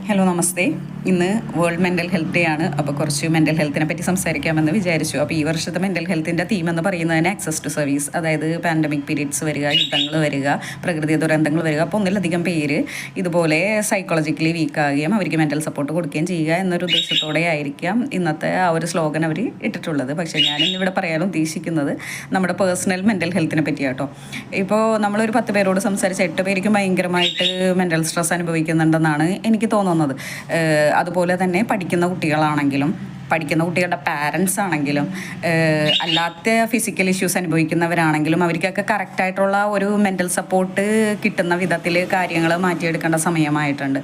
Hello നമസ്തേ. ഇന്ന് world mental health day ആണ്. അപ്പോൾ കുറച്ച് മെൻ്റൽ ഹെൽത്തിനെ പറ്റി സംസാരിക്കാമെന്ന് വിചാരിച്ചു. അപ്പോൾ ഈ വർഷത്തെ മെൻ്റൽ ഹെൽത്തിൻ്റെ തീം എന്ന് പറയുന്നത് തന്നെ ആക്സസ് ടു സർവീസ്, അതായത് പാൻഡമിക് പീരീഡ്സ് വരിക, യുദ്ധങ്ങൾ വരിക, പ്രകൃതി ദുരന്തങ്ങൾ വരിക. അപ്പോൾ ഒന്നിലധികം പേര് ഇതുപോലെ സൈക്കോളജിക്കലി വീക്കാകുകയും അവർക്ക് മെൻ്റൽ സപ്പോർട്ട് കൊടുക്കുകയും ചെയ്യുക എന്നൊരു ഉദ്ദേശത്തോടെ ആയിരിക്കാം ഇന്നത്തെ ആ ഒരു സ്ലോഗൻ അവർ ഇട്ടിട്ടുള്ളത്. പക്ഷേ ഞാനിന്നിവിടെ പറയാൻ ഉദ്ദേശിക്കുന്നത് നമ്മുടെ പേഴ്സണൽ മെൻ്റൽ ഹെൽത്തിനെ പറ്റിയാട്ടോ. ഇപ്പോൾ നമ്മളൊരു 10 പേരോട് സംസാരിച്ച 8 പേർക്കും ഭയങ്കരമായിട്ട് മെൻ്റൽ സ്ട്രെസ് അനുഭവിക്കുന്നുണ്ടെന്നാണ് എനിക്ക് തോന്നുന്നത്. അതുപോലെ തന്നെ പഠിക്കുന്ന കുട്ടികളുടെ പാരൻസ് ആണെങ്കിലും അല്ലാത്ത ഫിസിക്കൽ ഇഷ്യൂസ് അനുഭവിക്കുന്നവരാണെങ്കിലും അവർക്കൊക്കെ കറക്റ്റായിട്ടുള്ള ഒരു മെൻ്റൽ സപ്പോർട്ട് കിട്ടുന്ന വിധത്തിൽ കാര്യങ്ങൾ മാറ്റിയെടുക്കേണ്ട സമയമായിട്ടുണ്ട്.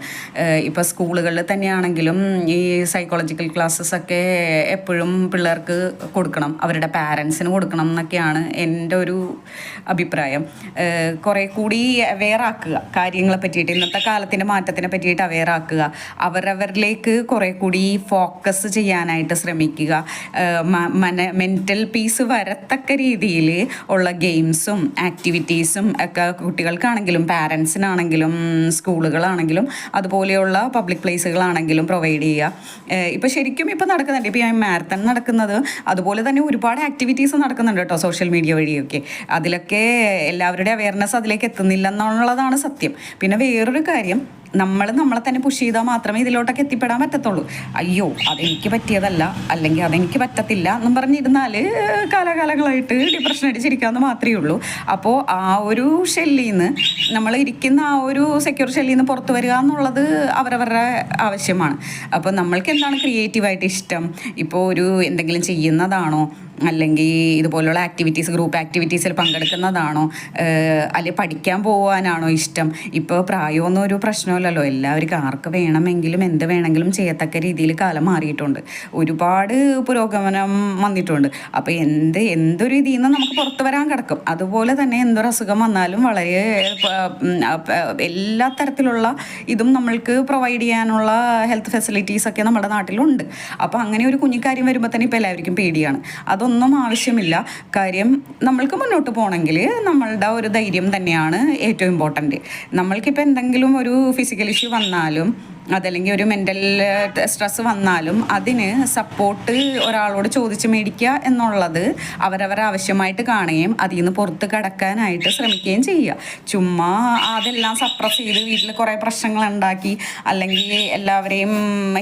ഇപ്പോൾ സ്കൂളുകളിൽ തന്നെയാണെങ്കിലും ഈ സൈക്കോളജിക്കൽ ക്ലാസ്സസ് ഒക്കെ എപ്പോഴും പിള്ളേർക്ക് കൊടുക്കണം, അവരുടെ പാരൻസിന് കൊടുക്കണം എന്നൊക്കെയാണ് എൻ്റെ ഒരു അഭിപ്രായം. കുറേ കൂടി അവെയറാക്കുക കാര്യങ്ങളെ പറ്റിയിട്ട്, ഇന്നത്തെ കാലത്തിൻ്റെ മാറ്റത്തിനെ പറ്റിയിട്ട് അവെയറാക്കുക, അവരവരിലേക്ക് കുറേ കൂടി ഫോക്കസ് ചെയ്യാനായിട്ട് ശ്രമിക്കുക. മെൻ്റൽ പീസ് വരത്തക്ക രീതിയിൽ ഉള്ള ഗെയിംസും ആക്ടിവിറ്റീസും ഒക്കെ കുട്ടികൾക്കാണെങ്കിലും പാരൻസിനാണെങ്കിലും സ്കൂളുകളാണെങ്കിലും അതുപോലെയുള്ള പബ്ലിക് പ്ലേസുകളാണെങ്കിലും പ്രൊവൈഡ് ചെയ്യുക. ഇപ്പോൾ ശരിക്കും ഇപ്പോൾ നടക്കുന്നുണ്ട്. ഇപ്പോൾ ഈ മാരത്തൺ നടക്കുന്നത്, അതുപോലെ തന്നെ ഒരുപാട് ആക്ടിവിറ്റീസ് നടക്കുന്നുണ്ട് കേട്ടോ സോഷ്യൽ മീഡിയ വഴിയൊക്കെ. അതിലൊക്കെ എല്ലാവരുടെ അവെയർനെസ് അതിലേക്ക് എത്തുന്നില്ല എന്നുള്ളതാണ് സത്യം. പിന്നെ വേറൊരു കാര്യം, നമ്മളെ തന്നെ പുഷ് ചെയ്താൽ മാത്രമേ ഇതിലോട്ടൊക്കെ എത്തിപ്പെടാൻ പറ്റത്തുള്ളൂ. അയ്യോ അതെനിക്ക് പറ്റിയതല്ല, അല്ലെങ്കിൽ അതെനിക്ക് പറ്റത്തില്ല എന്നും പറഞ്ഞിരുന്നാൽ കാലാകാലങ്ങളായിട്ട് ഡിപ്രഷൻ അടിച്ചിരിക്കാമെന്ന് മാത്രമേ ഉള്ളൂ. അപ്പോൾ ആ ഒരു ഷെല്ലിൽ നിന്ന്, നമ്മൾ ഇരിക്കുന്ന ആ ഒരു സെക്യൂർ ഷെല്ലിൽ നിന്ന് പുറത്ത് വരിക എന്നുള്ളത് അവരവരുടെ ആവശ്യമാണ്. അപ്പോൾ നമ്മൾക്ക് എന്താണ് ക്രിയേറ്റീവായിട്ട് ഇഷ്ടം, ഇപ്പോൾ ഒരു എന്തെങ്കിലും ചെയ്യുന്നതാണോ, അല്ലെങ്കിൽ ഇതുപോലുള്ള ആക്ടിവിറ്റീസ് ഗ്രൂപ്പ് ആക്ടിവിറ്റീസിൽ പങ്കെടുക്കുന്നതാണോ, അല്ലെങ്കിൽ പഠിക്കാൻ പോകാനാണോ ഇഷ്ടം. ഇപ്പോൾ പ്രായമൊന്നും ഒരു പ്രശ്നമില്ലല്ലോ, എല്ലാവർക്കും ആർക്ക് വേണമെങ്കിലും എന്ത് വേണമെങ്കിലും ചെയ്യത്തക്ക രീതിയിൽ കാലം മാറിയിട്ടുണ്ട്, ഒരുപാട് പുരോഗമനം വന്നിട്ടുണ്ട്. അപ്പോൾ എന്തൊരു ഇതിൽ നിന്ന് നമുക്ക് പുറത്ത് വരാൻ കിടക്കും. അതുപോലെ തന്നെ എന്തൊരു അസുഖം വന്നാലും വളരെ എല്ലാ തരത്തിലുള്ള ഇതും നമ്മൾക്ക് പ്രൊവൈഡ് ചെയ്യാനുള്ള ഹെൽത്ത് ഫെസിലിറ്റീസൊക്കെ നമ്മുടെ നാട്ടിലുണ്ട്. അപ്പോൾ അങ്ങനെ ഒരു കുഞ്ഞിക്കാര്യം വരുമ്പോൾ തന്നെ ഇപ്പോൾ എല്ലാവർക്കും പേടിയാണ്. അതൊന്നും ആവശ്യമില്ല. കാര്യം നമ്മൾക്ക് മുന്നോട്ട് പോകണമെങ്കിൽ നമ്മളുടെ ഒരു ധൈര്യം തന്നെയാണ് ഏറ്റവും ഇമ്പോർട്ടൻറ്റ്. നമ്മൾക്കിപ്പോൾ എന്തെങ്കിലും ഒരു ഫിസിക്കൽ ഇഷ്യൂ വന്നാലും അതല്ലെങ്കിൽ ഒരു മെൻ്റൽ സ്ട്രെസ് വന്നാലും അതിന് സപ്പോർട്ട് ഒരാളോട് ചോദിച്ച് മേടിക്കുക എന്നുള്ളത് അവരവരെ ആവശ്യമായിട്ട് കാണുകയും അതിൽ നിന്ന് പുറത്ത് കടക്കാനായിട്ട് ശ്രമിക്കുകയും ചെയ്യുക. ചുമ്മാ അതെല്ലാം സപ്രസ് ചെയ്ത് വീട്ടിൽ കുറേ പ്രശ്നങ്ങൾ ഉണ്ടാക്കി അല്ലെങ്കിൽ എല്ലാവരെയും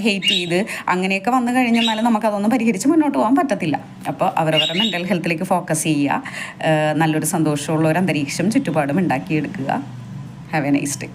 ഹെയ്റ്റ് ചെയ്ത് അങ്ങനെയൊക്കെ വന്നു കഴിഞ്ഞാൽ നമുക്കതൊന്നും പരിഹരിച്ച് മുന്നോട്ട് പോകാൻ പറ്റത്തില്ല. അപ്പോൾ അവരവരുടെ മെൻ്റൽ ഹെൽത്തിലേക്ക് ഫോക്കസ് ചെയ്യുക, നല്ലൊരു സന്തോഷമുള്ള ഒരു അന്തരീക്ഷം ചുറ്റുപാടും ഉണ്ടാക്കിയെടുക്കുക. Have A nice day.